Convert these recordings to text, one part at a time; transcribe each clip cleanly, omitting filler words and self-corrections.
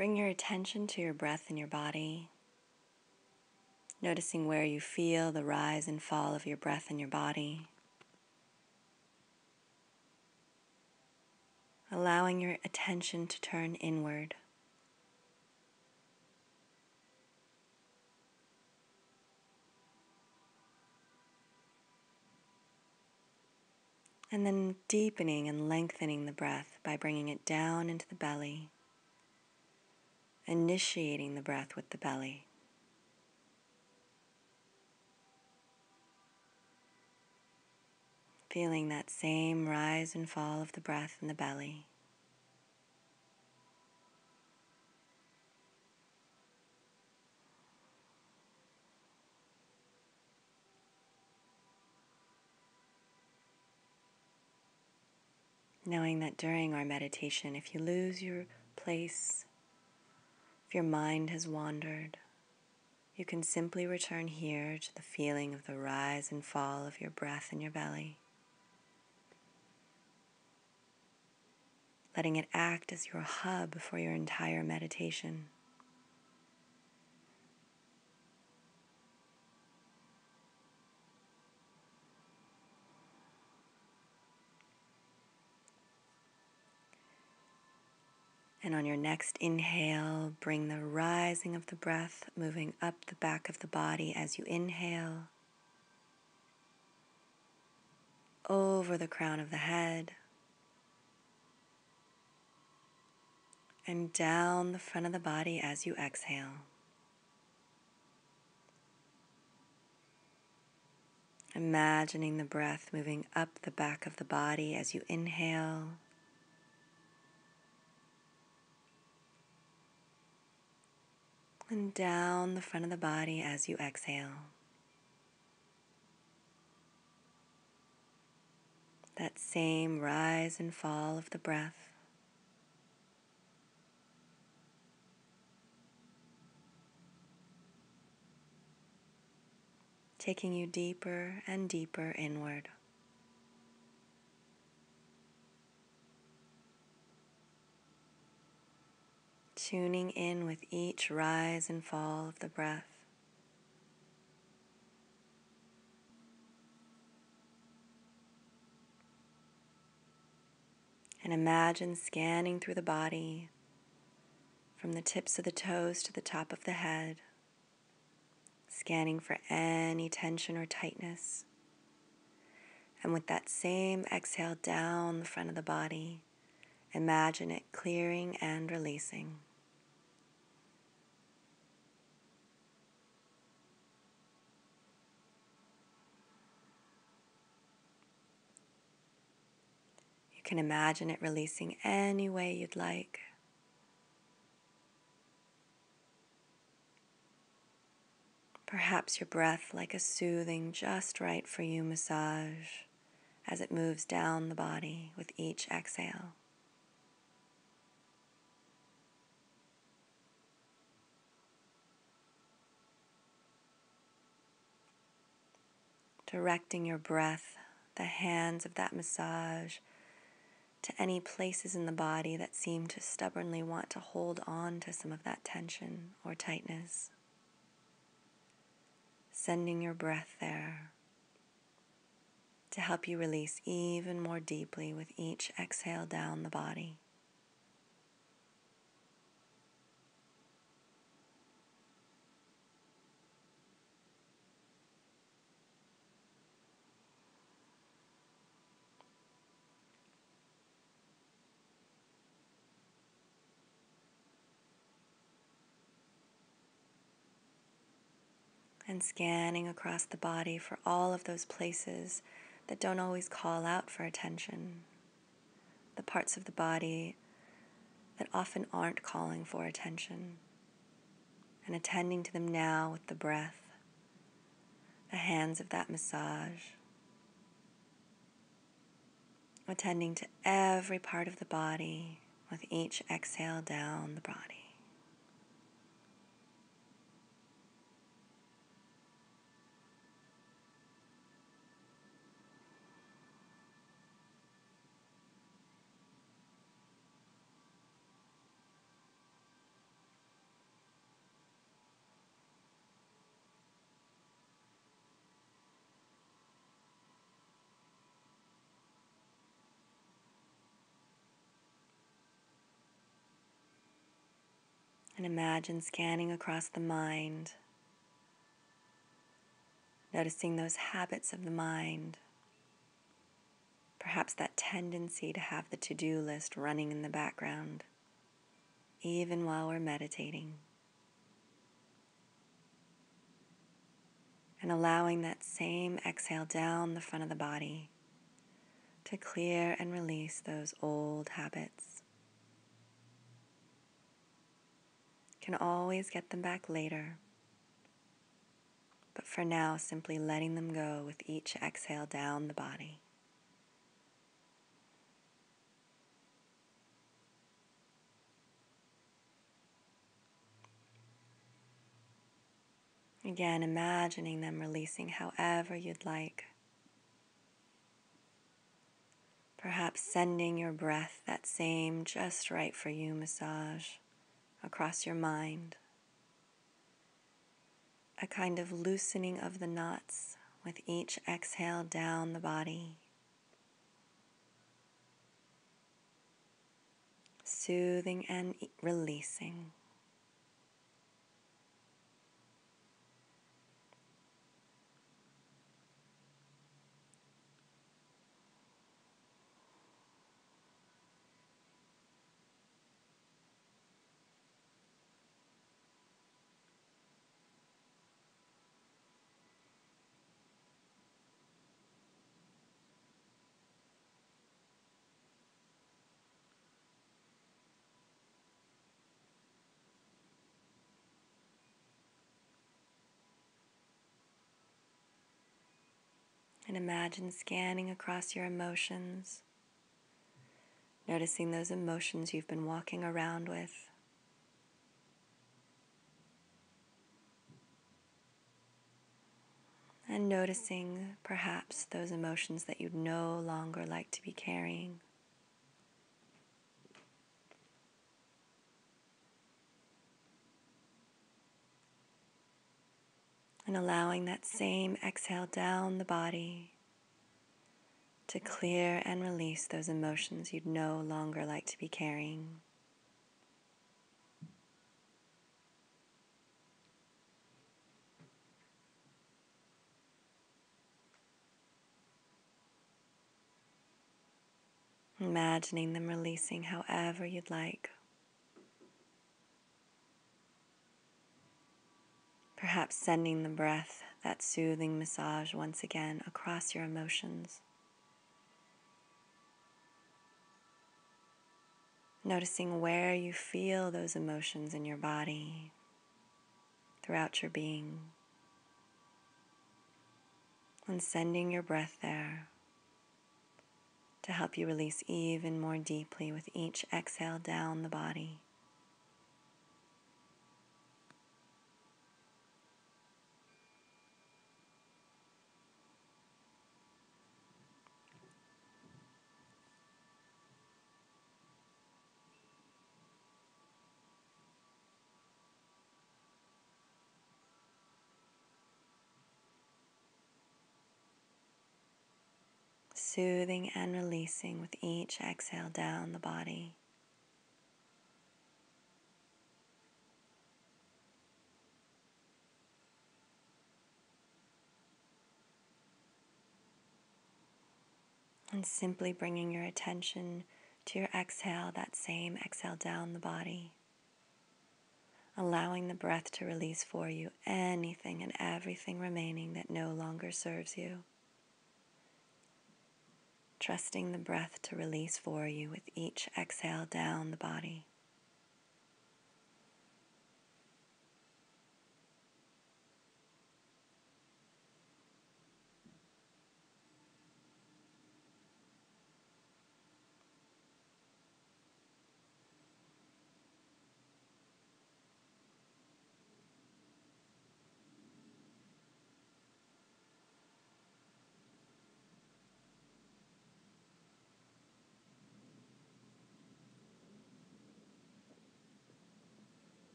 Bring your attention to your breath in your body, noticing where you feel the rise and fall of your breath in your body. Allowing your attention to turn inward. And then deepening and lengthening the breath by bringing it down into the belly, initiating the breath with the belly. Feeling that same rise and fall of the breath in the belly. Knowing that during our meditation, if you lose your place, if your mind has wandered, you can simply return here to the feeling of the rise and fall of your breath in your belly, letting it act as your hub for your entire meditation. And on your next inhale, bring the rising of the breath moving up the back of the body as you inhale, over the crown of the head, and down the front of the body as you exhale. Imagining the breath moving up the back of the body as you inhale, and down the front of the body as you exhale. That same rise and fall of the breath. Taking you deeper and deeper inward. Tuning in with each rise and fall of the breath. And imagine scanning through the body from the tips of the toes to the top of the head, scanning for any tension or tightness. And with that same exhale down the front of the body, imagine it clearing and releasing. You can imagine it releasing any way you'd like. Perhaps your breath like a soothing, just right for you massage as it moves down the body with each exhale. Directing your breath, the hands of that massage, to any places in the body that seem to stubbornly want to hold on to some of that tension or tightness. Sending your breath there to help you release even more deeply with each exhale down the body. And scanning across the body for all of those places that don't always call out for attention. The parts of the body that often aren't calling for attention. And attending to them now with the breath, the hands of that massage. Attending to every part of the body with each exhale down the body. And imagine scanning across the mind, noticing those habits of the mind, perhaps that tendency to have the to-do list running in the background, even while we're meditating. And allowing that same exhale down the front of the body to clear and release those old habits. Can always get them back later, but for now, simply letting them go with each exhale down the body. Again, imagining them releasing however you'd like. Perhaps sending your breath that same just right for you massage across your mind. A kind of loosening of the knots with each exhale down the body. Soothing and releasing. And imagine scanning across your emotions, noticing those emotions you've been walking around with. And noticing perhaps those emotions that you'd no longer like to be carrying. And allowing that same exhale down the body to clear and release those emotions you'd no longer like to be carrying. Imagining them releasing however you'd like. Perhaps sending the breath, that soothing massage once again across your emotions. Noticing where you feel those emotions in your body, throughout your being. And sending your breath there to help you release even more deeply with each exhale down the body. Soothing and releasing with each exhale down the body. And simply bringing your attention to your exhale, that same exhale down the body. Allowing the breath to release for you anything and everything remaining that no longer serves you. Trusting the breath to release for you with each exhale down the body.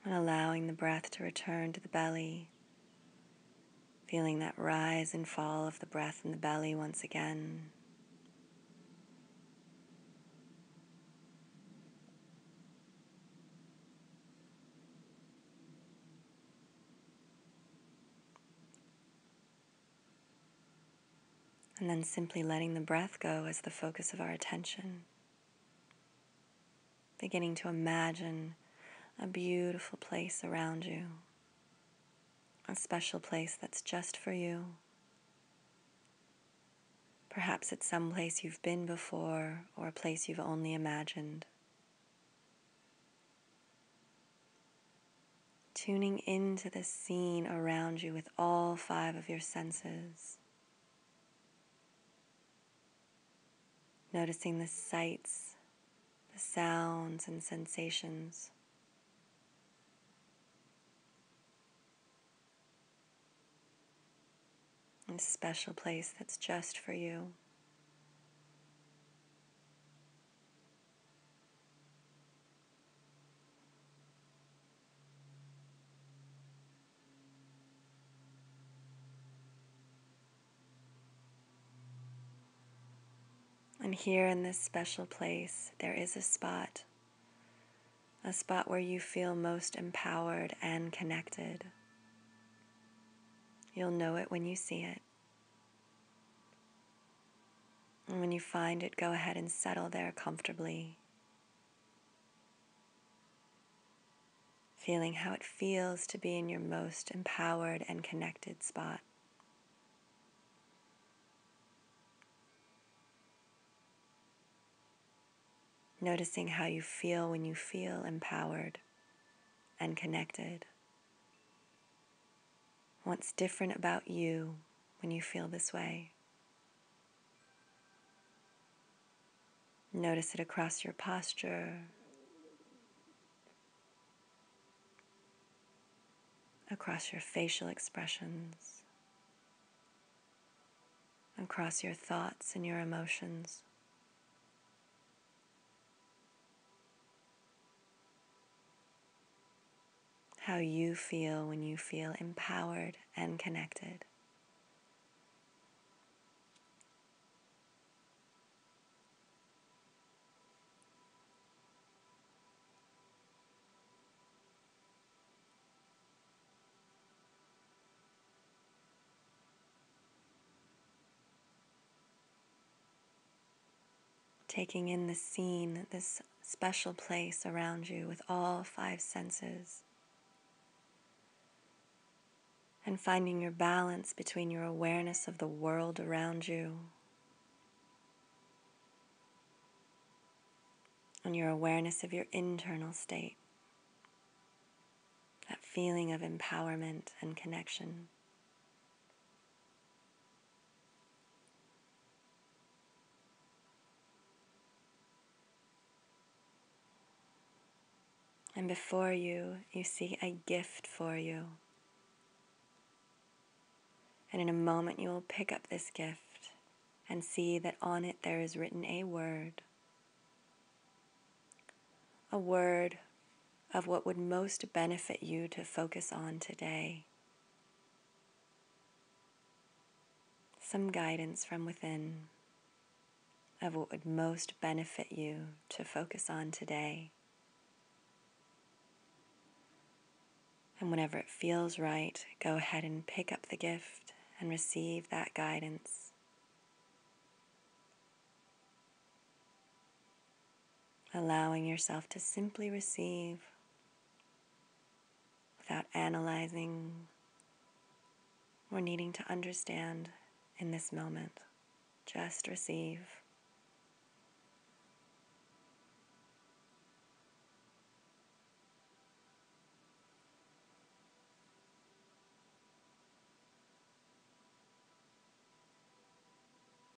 And allowing the breath to return to the belly. Feeling that rise and fall of the breath in the belly once again. And then simply letting the breath go as the focus of our attention. Beginning to imagine a beautiful place around you, a special place that's just for you. Perhaps it's some place you've been before or a place you've only imagined. Tuning into the scene around you with all 5 of your senses. Noticing the sights, the sounds and sensations. A special place that's just for you. And here in this special place, there is a spot where you feel most empowered and connected. You'll know it when you see it. And when you find it, go ahead and settle there comfortably, feeling how it feels to be in your most empowered and connected spot. Noticing how you feel when you feel empowered and connected. What's different about you when you feel this way? Notice it across your posture, across your facial expressions, across your thoughts and your emotions. How you feel when you feel empowered and connected. Taking in the scene, this special place around you with all 5 senses. And finding your balance between your awareness of the world around you and your awareness of your internal state. That feeling of empowerment and connection. And before you, you see a gift for you. And in a moment you will pick up this gift and see that on it there is written a word. A word of what would most benefit you to focus on today. Some guidance from within of what would most benefit you to focus on today. And whenever it feels right, go ahead and pick up the gift and receive that guidance. Allowing yourself to simply receive without analyzing or needing to understand in this moment. Just receive.